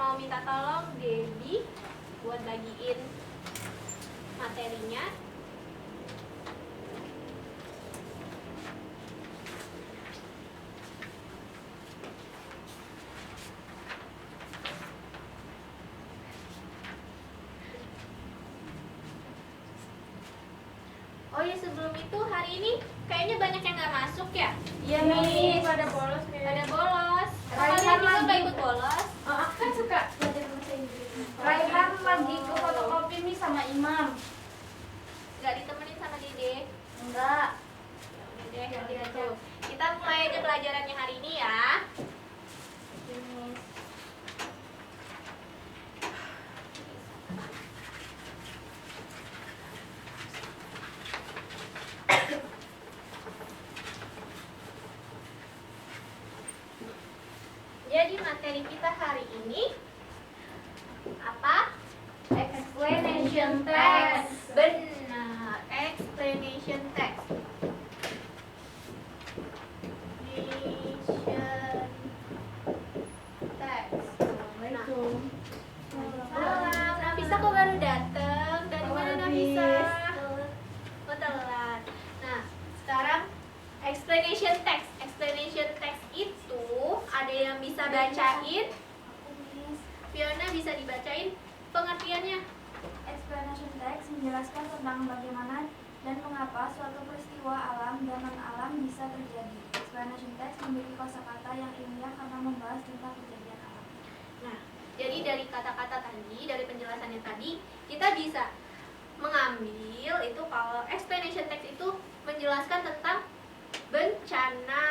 mau minta tolong Debbie buat bagiin materinya. Oh ya, sebelum itu hari ini kayaknya banyak yang nggak masuk ya? Iya nih, pada bolos nih. Ada bolos. Raihan Kalian juga lagi. nggak ikut bolos? Oh, aku kan suka belajar bahasa Inggris. Raihan lagi ke fotokopi nih sama Imam. Nggak ditemenin sama Dede? Enggak. Ya udah deh, gitu. Kita mulai aja pelajarannya hari ini ya. Jadi materi kita hari ini apa? Explanation text. Benar, explanation text. Assalamualaikum. Salam, Nafisa kok baru datang? Dari mana Nafisa? Oh, telat. Nah, sekarang explanation text. Explanation text itu ada yang bisa bacain. Fiona bisa dibacain pengertiannya. Explanation text menjelaskan tentang bagaimana dan mengapa suatu peristiwa alam dan non-alam bisa terjadi. Explanation text memiliki kosakata yang ilmiah karena membahas tentang kejadian alam. Nah, jadi dari kata-kata tadi, dari penjelasannya tadi, kita bisa mengambil itu kalau explanation text itu menjelaskan tentang bencana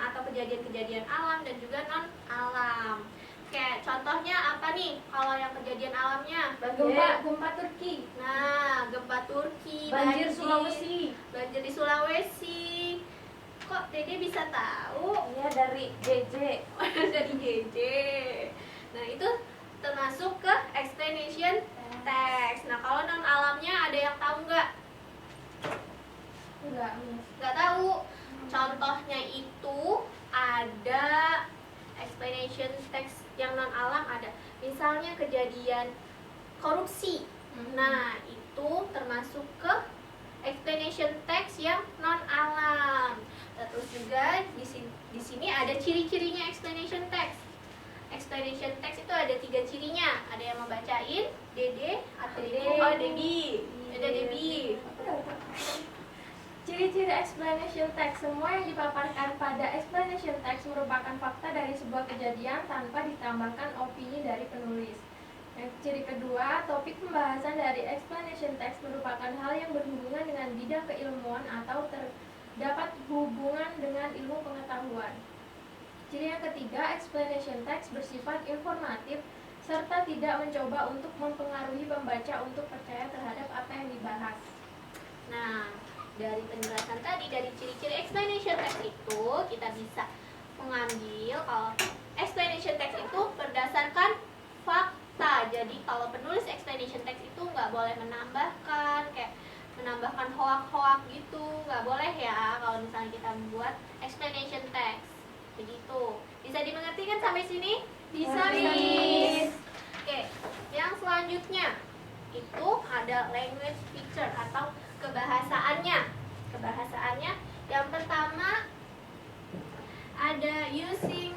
atau kejadian-kejadian alam dan juga non-alam. Kayak contohnya apa nih kalau yang kejadian alamnya? Gempa Turki. Nah, gempa Turki, Banjir Sulawesi. banjir di Sulawesi. Kok Dede bisa tahu? Iya, dari JJ. Dari JJ. Nah, itu termasuk ke explanation text. Nah, kalau non alamnya ada yang tahu nggak? Enggak, Miss. Nggak tahu. Contohnya itu ada explanation text yang non alam ada. Misalnya kejadian korupsi. Nah, itu termasuk ke explanation text yang non alam. Terus juga di sini ada ciri-cirinya explanation text. Explanation text itu ada 3 cirinya. Ada yang membacain, Dede atau Debbie. Ada Debbie. Ciri-ciri explanation text. Semua yang dipaparkan pada explanation text merupakan fakta dari sebuah kejadian tanpa ditambahkan opini dari penulis. Yang ciri kedua, topik pembahasan dari explanation text merupakan hal yang berhubungan dengan bidang keilmuan atau terdapat hubungan dengan ilmu pengetahuan. Ciri yang ketiga, explanation text bersifat informatif serta tidak mencoba untuk mempengaruhi pembaca untuk percaya terhadap apa yang dibahas. Nah, dari penjelasan tadi, dari ciri-ciri explanation text itu kita bisa mengambil kalau explanation text itu berdasarkan fakta. Jadi kalau penulis explanation text itu nggak boleh menambahkan kayak menambahkan hoak-hoak gitu, nggak boleh ya kalau misalnya kita membuat explanation text. Begitu. Bisa dimengerti kan sampai sini? Bisa, Miss. Oke, yang selanjutnya itu ada language feature atau kebahasaannya. Kebahasaannya yang pertama ada using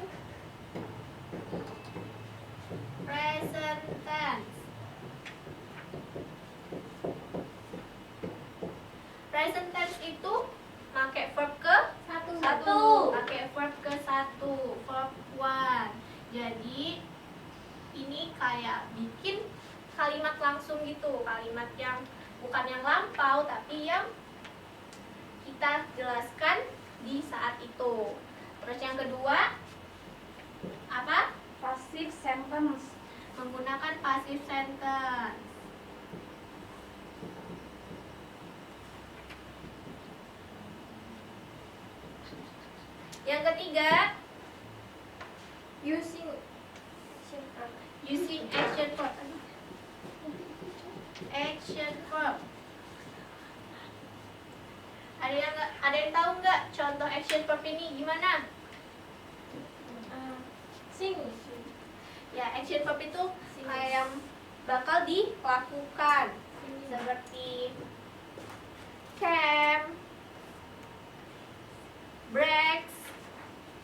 present tense. Present tense itu pakai verb ke satu. Pakai verb ke satu, verb one. Jadi ini kayak bikin kalimat langsung gitu, kalimat yang bukan yang lampau tapi yang kita jelaskan di saat itu. Terus yang kedua apa? Passive sentence. Menggunakan passive sentence. Yang ketiga Using action verb. Action verb. Ada yang tahu nggak contoh action verb ini gimana? sing. Ya, action verb itu kayak yang bakal dilakukan. Seperti camp, breaks,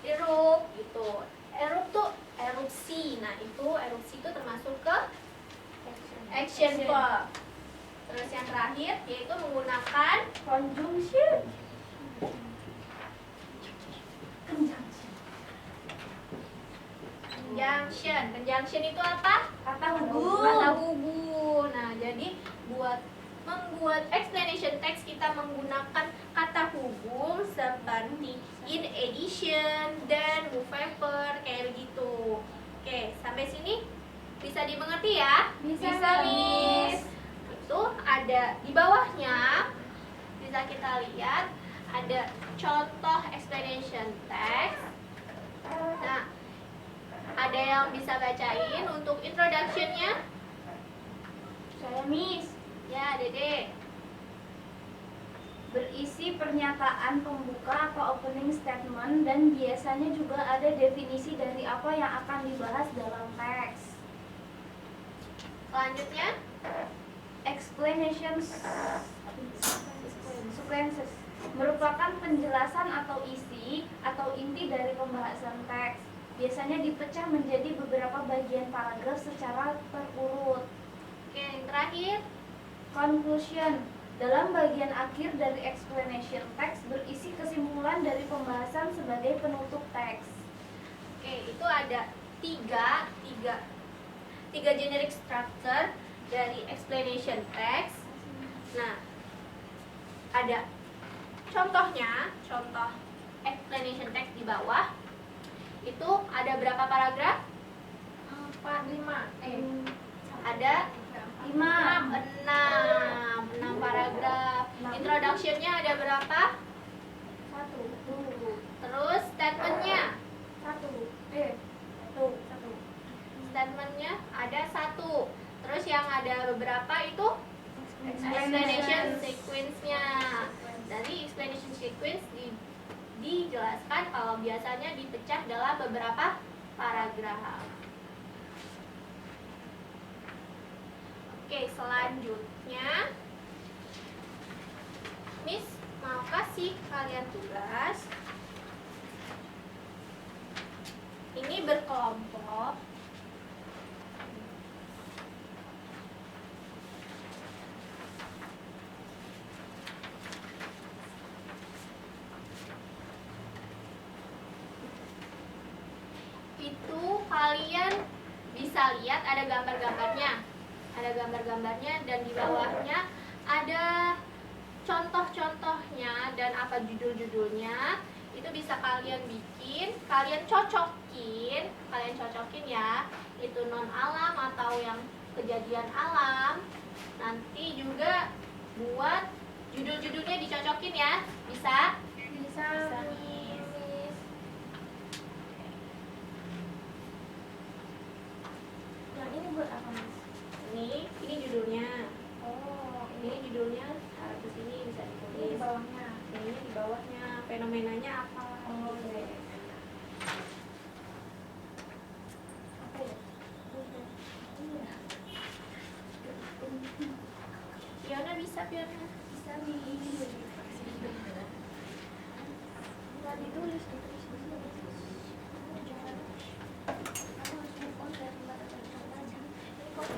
erupt gitu. Erupt tuh erupsi. Nah, itu erupsi itu termasuk ke action verb. Terus yang terakhir yaitu menggunakan Conjunction. conjunction. Conjunction itu apa? Kata hubung. Kata hubung. Nah, jadi membuat explanation text kita menggunakan kata hubung seperti in addition, then, moveover, kayak begitu. Oke, sampai sini bisa dimengerti ya? Bisa, Miss. Itu ada di bawahnya, bisa kita lihat ada contoh explanation text. Nah, ada yang bisa bacain untuk introduction-nya? Saya Miss. Ya, Dede. Berisi pernyataan pembuka atau opening statement dan biasanya juga ada definisi dari apa yang akan dibahas dalam teks. Selanjutnya, Explanations sequences merupakan penjelasan atau isi atau inti dari pembahasan teks. Biasanya dipecah menjadi beberapa bagian paragraf secara terurut. oke, yang terakhir, Conclusion dalam bagian akhir dari explanation text berisi kesimpulan dari pembahasan sebagai penutup teks. oke, itu ada tiga generic structure dari explanation text. Nah, ada contohnya, contoh explanation text di bawah. Itu ada berapa paragraf? 4, 5. Ada 5. 6 paragraf. Introduction-nya ada berapa? 1. Terus statement-nya? 1. Statement-nya ada 1. Terus yang ada beberapa itu explanation sequence-nya. Dari explanation sequence dijelaskan kalau biasanya dipecah dalam beberapa paragraf. Oke, selanjutnya Miss mau kasih kalian tugas. Ini berkelompok. Itu kalian bisa lihat ada gambar-gambarnya. Ada gambar-gambarnya dan di bawahnya ada contoh-contohnya dan apa judul-judulnya. Itu bisa kalian bikin, kalian cocokin ya. Itu non alam atau yang kejadian alam. Nanti juga buat judul-judulnya dicocokin ya. Bisa? Bisa, Miss. Yang ini buat apa, Mas? Ini judulnya. Oh, Ini judulnya ke sini bisa ini di ditulis. bawahnya. Ini di bawahnya, fenomenanya apa? Oh, gitu. iya. Apa ya? Iya. Fiona bisa, Fiona. Bisa nih. Nggak ditulis di sini. Jangan. Kamu harus move on dari tempat aja. Ini kok.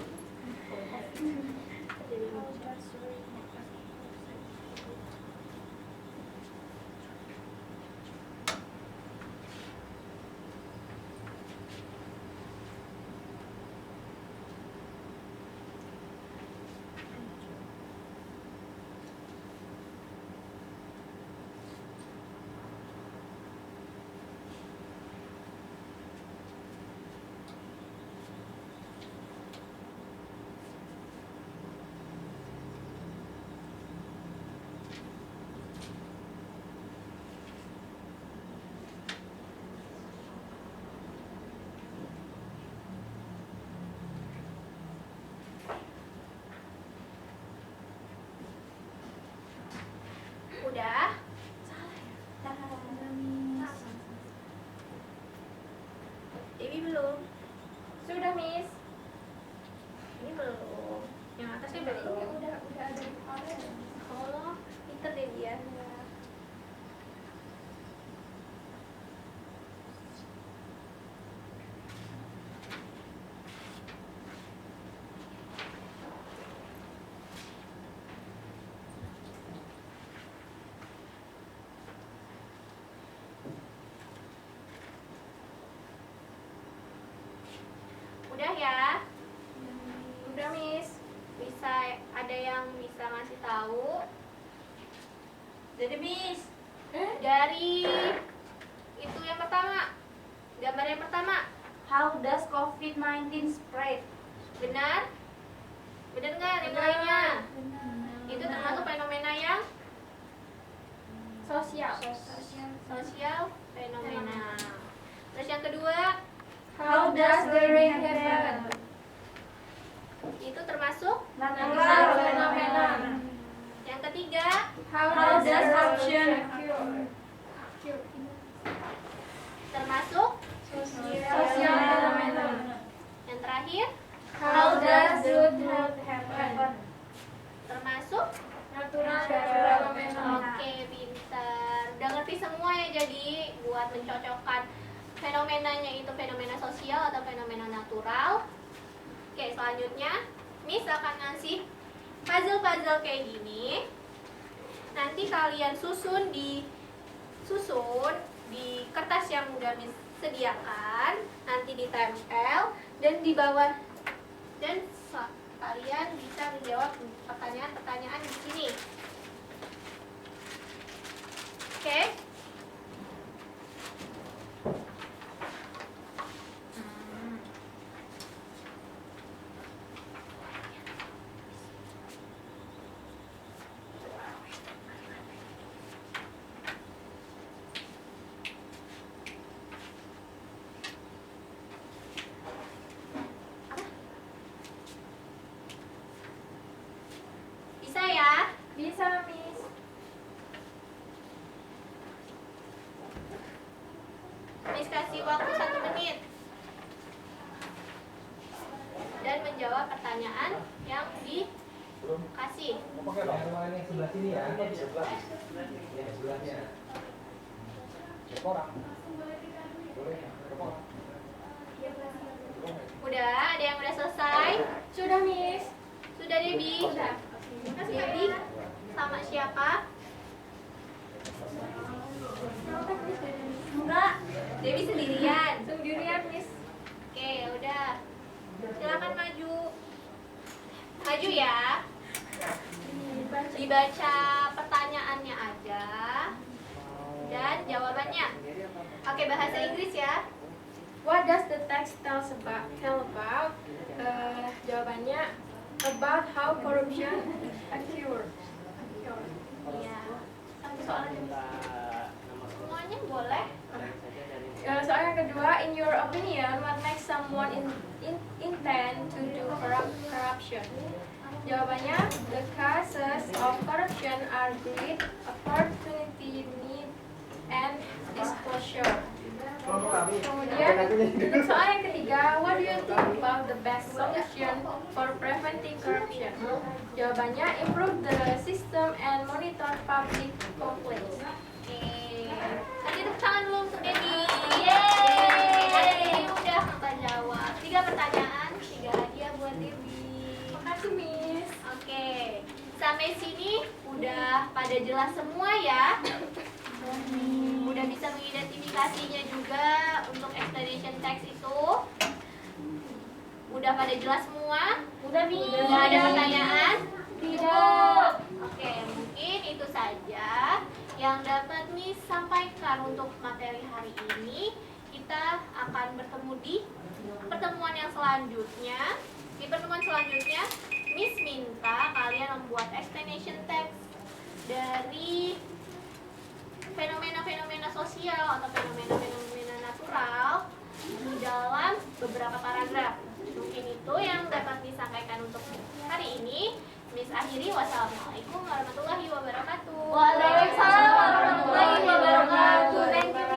Tapi ini udah ada di awal. Oh, pinter deh dia. Udah ya? Udah, Miss. Bisa ada yang bisa ngasih tahu Jadi Miss, dari itu yang pertama, gambar yang pertama, how does COVID-19 spread? benar? Benar nggak yang lainnya? Itu termasuk fenomena yang Sosial. sosial fenomena. Terus yang kedua, How does the rain happen? itu termasuk. Natural fenomena. Yang ketiga, How does corruption occur? termasuk. Sosial fenomena. Yang terakhir, How does good health happen? termasuk. Natural fenomena. Oke, pintar. Udah ngerti semua ya, jadi buat mencocokkan fenomenanya itu fenomena sosial atau fenomena natural. Oke, selanjutnya Miss akan ngasih puzzle-puzzle kayak gini. Nanti kalian susun di kertas yang udah Miss sediakan, nanti ditempel dan di bawah, dan kalian bisa menjawab pertanyaan-pertanyaan di sini. Oke? Bisa ya? Bisa, Miss. Miss kasih waktu 1 menit dan menjawab pertanyaan yang dikasih. Pakai ruangan yang sebelah sini ya. Sebelah. Ya, sebelahnya. Cek orang. Boleh. Cek orang. Udah, ada yang udah selesai? Sudah, Miss. Sudah, Debbie? Sudah. Debbie sama siapa? Enggak. Debbie sendirian. Sendirian, Miss. Oke, udah. Silakan maju. Maju ya. Dibaca pertanyaannya aja dan jawabannya. Oke, bahasa Inggris ya. What does the text tell about? Jawabannya about how corruption occurs. Iya. Satu soal aja. Semuanya boleh. Soal yang kedua, in your opinion, what makes someone intend to do corruption? Jawabannya, the causes of corruption are greed, opportunity, need, and disclosure. Kemudian, untuk soal yang ketiga, what do you think about the best solution for preventing corruption? Jawabannya, improve the system and monitor public complaints. Oke. Nanti tepuk tangan dulu untuk Debbie. Yeay. Ini udah kita jawab 3 pertanyaan, 3 hadiah buat Debbie. Makasih, Miss. Oke. Sampai sini udah pada jelas semua ya. Udah bisa mengidentifikasinya juga untuk explanation text itu. Udah pada jelas semua? Udah Miss. Udah ada pertanyaan? Tidak. Oke, mungkin itu saja yang dapat Miss sampaikan untuk materi hari ini. Kita akan bertemu di pertemuan yang selanjutnya. Di pertemuan selanjutnya, Miss minta kalian membuat explanation text dari fenomena-fenomena sosial atau fenomena-fenomena natural di dalam beberapa paragraf. Mungkin itu yang dapat disampaikan untuk hari ini. Miss akhiri, wassalamualaikum warahmatullahi